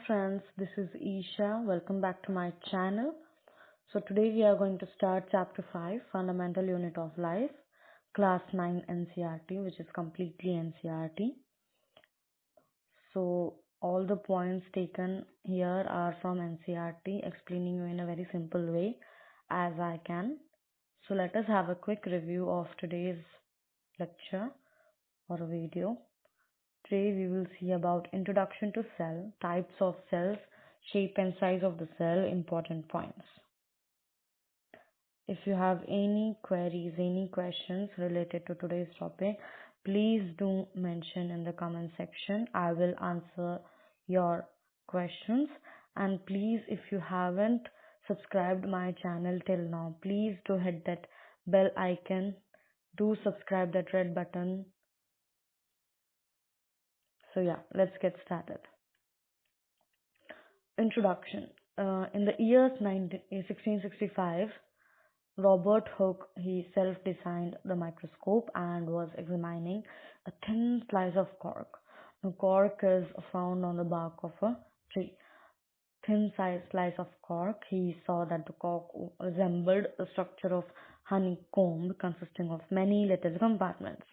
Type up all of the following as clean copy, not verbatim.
friends, this is Isha. Welcome back to my channel. So today we are going to start chapter 5, Fundamental Unit of Life, class 9 NCERT, which is completely NCERT. So all the points taken here are from NCERT, explaining you in a very simple way as I can. So let us have a quick review of today's lecture or video. Today we will see about introduction to cell, types of cells, shape and size of the cell, important points. If you have any queries, any questions related to today's topic, please do mention in the comment section. I will answer your questions. And please, if you haven't subscribed my channel till now, please do hit that bell icon. Do subscribe that red button. So yeah, let's get started. Introduction. In the year 1665, Robert Hooke, he self-designed the microscope and was examining a thin slice of cork. The cork is found on the bark of a tree. Thin slice of cork, he saw that the cork resembled the structure of honeycomb consisting of many little compartments.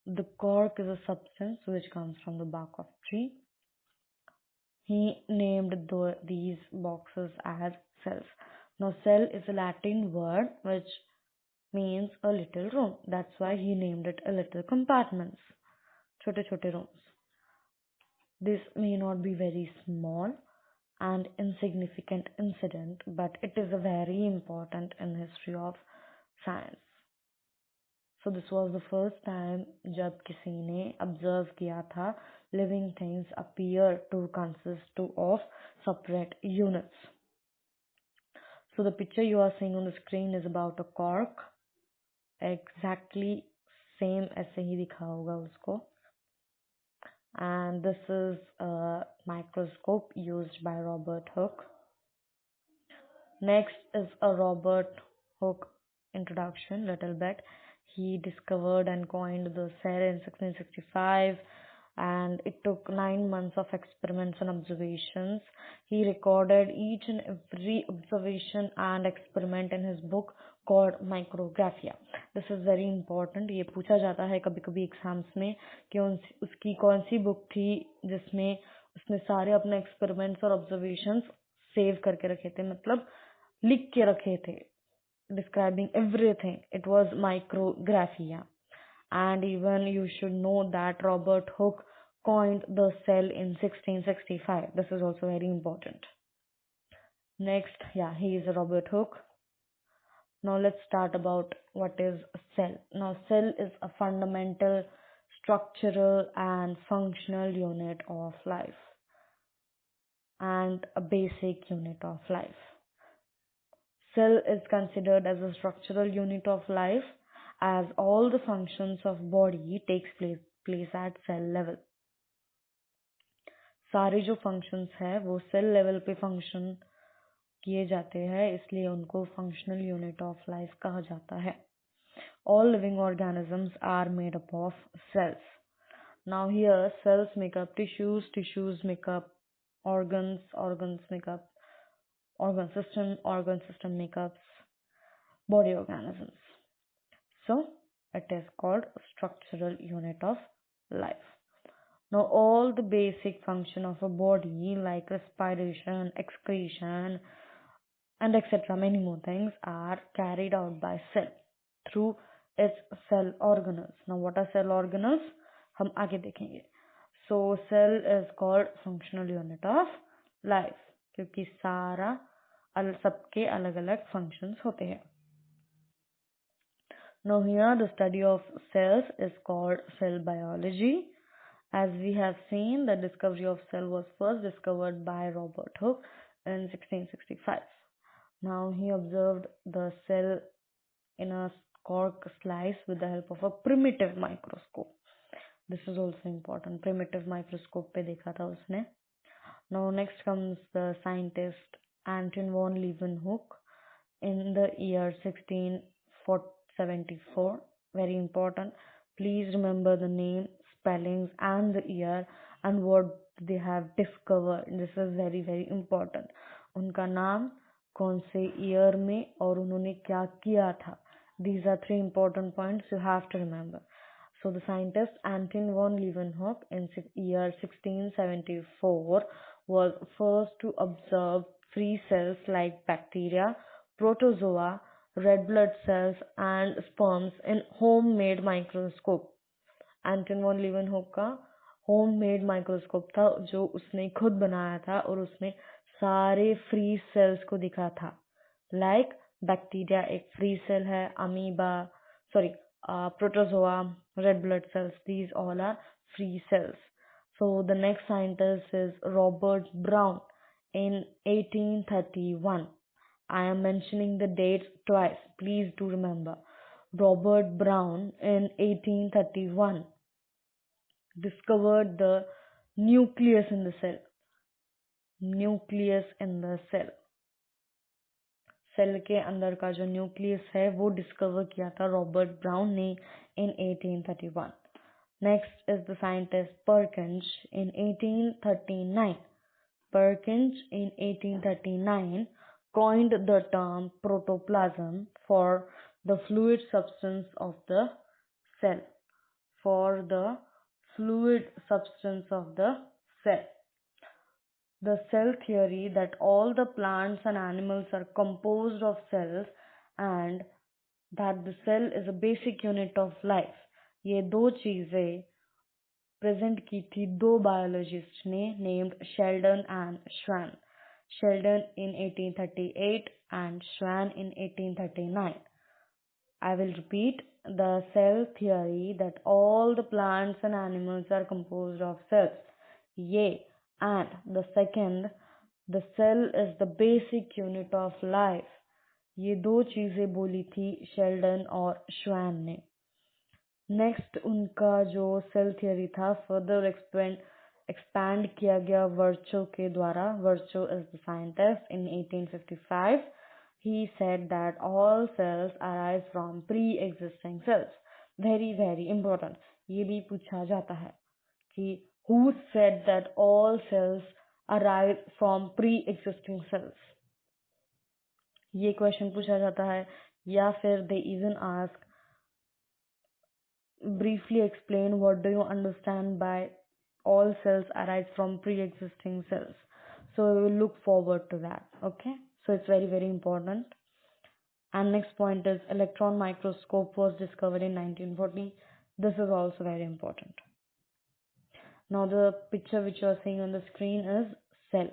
The cork is a substance which comes from the bark of tree. He named these boxes as cells. Now, cell is a Latin word which means a little room. That's why he named it a little compartments, छोटे rooms. This may not be very small and insignificant incident, but it is a very important in the history of science. So this was the first time जब किसी ने observe किया था living things appear to consist of separate units. So the picture you are seeing on the screen is about a cork. Exactly same ऐसे ही दिखा होगा उसको. And this is a microscope used by Robert Hooke. Next is a Robert Hooke introduction, little bit. He discovered and coined the cell in 1665, and it took 9 months of experiments and observations. He recorded each and every observation and experiment in his book called Micrographia. This is very important. ये पूछा जाता है कभी कभी exams में कि उसकी कौन सी बुक थी जिसमें उसने सारे अपने एक्सपेरिमेंट्स और ऑब्जर्वेशंस सेव करके रखे थे, मतलब लिख के रखे थे, describing everything. It was Micrographia. And even you should know that Robert Hooke coined the cell in 1665. This is also very important. Next, he is Robert Hooke. Now let's start about what is a cell. Now, cell is a fundamental structural and functional unit of life and a basic unit of life. Cell is considered as a structural unit of life as all the functions of body takes place at cell level. सारे जो functions है वो cell level पे function किए जाते हैं, इसलिए उनको functional unit of life कहा जाता है. All living organisms are made up of cells. Now here cells make up tissues, tissues make up organs, organs make up organ system make up body organisms. So it is called structural unit of life. Now all the basic function of a body like respiration, excretion and etc. many more things are carried out by cell through its cell organelles. Now what are cell organelles? हम आगे देखेंगे. So cell is called functional unit of life क्योंकि सारा सबके अलग अलग functions होते हैं. Now here the study of cells is called cell biology. As we have seen, the discovery of cell was first discovered by Robert Hooke in 1665. Now he observed the cell in a cork slice with the help of a primitive microscope. This is also important. Primitive microscope पे देखा था उसने. Now next comes the scientist Anton von Leeuwenhoek in the year 1674. Very important. Please remember the name, spellings and the year and word they have discovered. This is very very important. उनका नाम कौन से year में और उन्होंने क्या किया था. These are three important points you have to remember. So the scientist Anton von Leeuwenhoek in year 1674 was first to observe free cells like bacteria, protozoa, red blood cells and sperms in homemade microscope. Anton van Leeuwenhoek का homemade microscope था जो उसने खुद बनाया था और उसने सारे फ्री सेल्स को दिखा था. लाइक बैक्टीरिया एक फ्री सेल है, amoeba sorry protozoa, red blood cells, these all are free cells. So the next scientist is Robert Brown in 1831. I am mentioning the dates twice. Please do remember. Robert Brown in 1831 discovered the nucleus in the cell. Nucleus in the cell. Cell के अंदर का जो nucleus है वो discover किया था Robert brown ने in 1831. Next is the scientist Perkins in 1839. Perkins in 1839 coined the term protoplasm for the fluid substance of the cell. For the fluid substance of the cell. The cell theory that all the plants and animals are composed of cells and that the cell is a basic unit of life. ये दो चीजें present की थी दो biologist ने named Sheldon and Schwann. Sheldon in 1838 and Schwann in 1839. I will repeat the cell theory that all the plants and animals are composed of cells. ये and the second, the cell is the basic unit of life. ये दो चीजें बोली थी Sheldon और श्वान ने. Next उनका जो सेल थियरी था फर्दर एक्सपैंड किया गया वर्चो के द्वारा. Virchow is the scientist in 1855. He said that all cells arise from pre-existing cells. Very very important. ये भी पूछा जाता है कि who said that all cells arise from pre-existing cells. ये क्वेश्चन पूछा जाता है. या फिर they even ask briefly explain what do you understand by all cells arise from pre-existing cells. So we will look forward to that. Okay, so it's very very important. And next point is electron microscope was discovered in 1940. This is also very important. Now the picture which you are seeing on the screen is cell.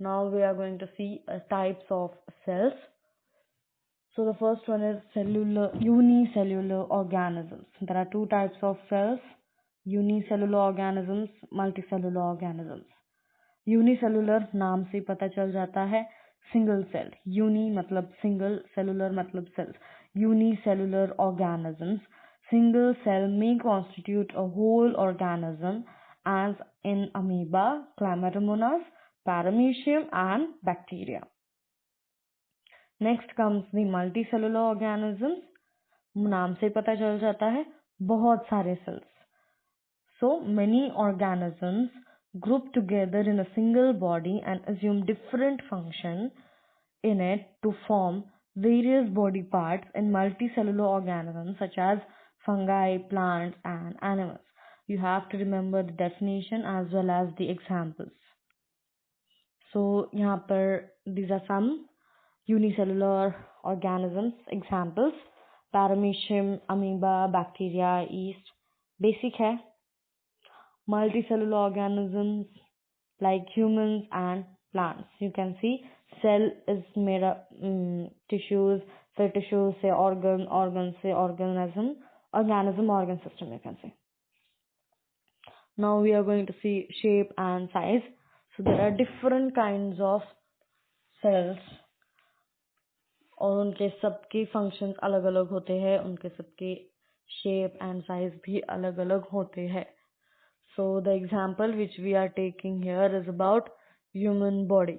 Now we are going to see types of cells. So the first one is unicellular organisms. There are two types of cells: unicellular organisms, multicellular organisms. Unicellular नाम से पता चल जाता है single cell. Uni मतलब single, cellular मतलब cells. Unicellular organisms. Single cell may constitute a whole organism as in amoeba, chlamydomonas, paramecium and bacteria. Next comes the multicellular organisms. नाम से पता चल जाता है बहुत सारे cells. So many organisms group together in a single body and assume different function in it to form various body parts in multicellular organisms such as fungi, plants and animals. You have to remember the definition as well as the examples. So यहाँ पर these are some unicellular organisms examples: paramecium, amoeba, bacteria, yeast. Basic है. Multicellular organisms like humans and plants. You can see cell is made up tissues, फिर tissues से organ, organ से organism, organ system you can see. Now we are going to see shape and size. So there are different kinds of cells और उनके सबके functions अलग अलग होते हैं. उनके सबके शेप एंड साइज भी अलग अलग होते हैं. So the example which we are taking here is about human body.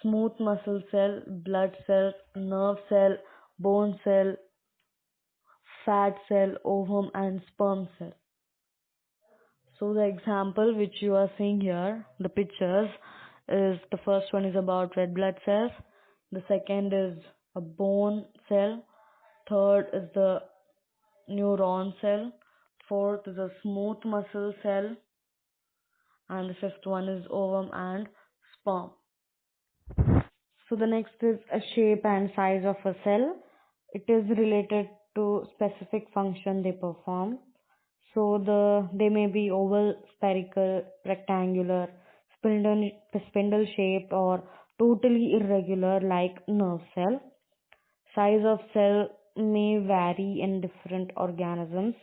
Smooth muscle cell, blood cell, nerve cell, bone cell, fat cell, ovum and sperm cell. So the example which you are seeing here, the pictures, is the first one is about red blood cells, the second is a bone cell, third is the neuron cell, fourth is a smooth muscle cell, and the fifth one is ovum and sperm. So the next is a shape and size of a cell. It is related to specific function they perform. So they may be oval, spherical, rectangular, spindle shaped, or totally irregular like nerve cell. Size of cell may vary in different organisms.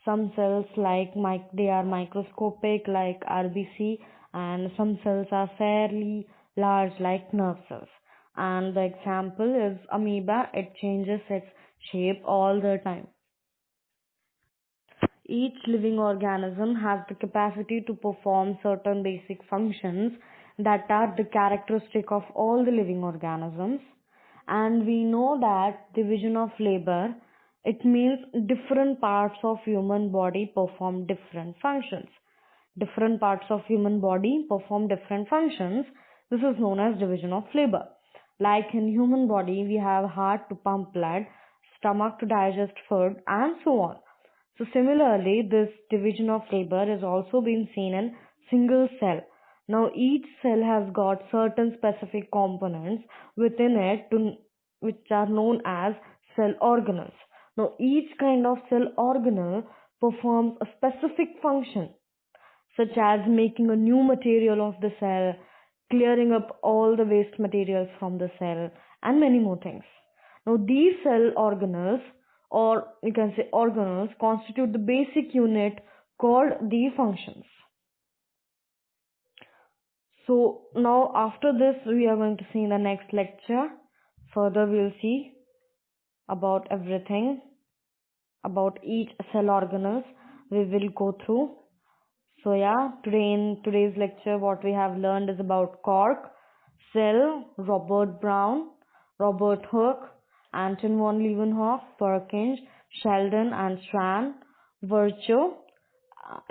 Some cells they are microscopic like RBC, and some cells are fairly large like nerve cells. And the example is amoeba. It changes its shape all the time. Each living organism has the capacity to perform certain basic functions that are the characteristic of all the living organisms. And we know that division of labor, it means different parts of human body perform different functions. Different parts of human body perform different functions. This is known as division of labor. Like in human body, we have heart to pump blood, stomach to digest food, and so on. So similarly, this division of labor is also being seen in single cell. Now each cell has got certain specific components within it which are known as cell organelles. Now each kind of cell organelle performs a specific function, such as making a new material of the cell, clearing up all the waste materials from the cell, and many more things. Now, these cell organelles, or you can say organelles, constitute the basic unit called the functions. So, now after this, we are going to see in the next lecture. Further, we'll see about everything, about each cell organelles we will go through. So yeah, today in today's lecture, what we have learned is about Cork, Cell, Robert Brown, Robert Hooke, Anton von Leeuwenhoek, Perkin's, Sheldon and Schwann, Virchow.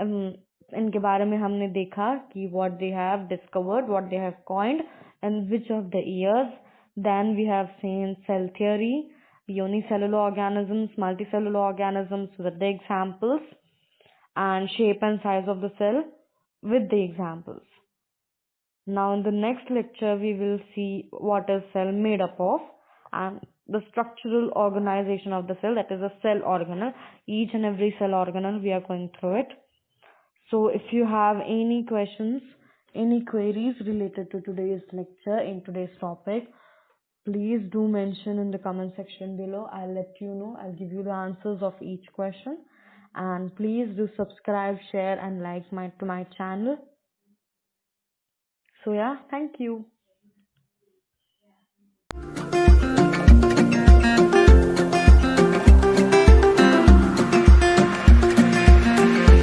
इनके बारे में हमने देखा कि what they have discovered, what they have coined, and which of the years. Then we have seen cell theory, unicellular organisms, multicellular organisms with the examples, and shape and size of the cell with the examples. Now in the next lecture we will see what is cell made up of and the structural organization of the cell, that is a cell organelle. Each and every cell organelle we are going through it. So if you have any questions, any queries related to today's lecture in today's topic, please do mention in the comment section below. I'll let you know. I'll give you the answers of each question. And please do subscribe, share and like my channel. So yeah, thank you.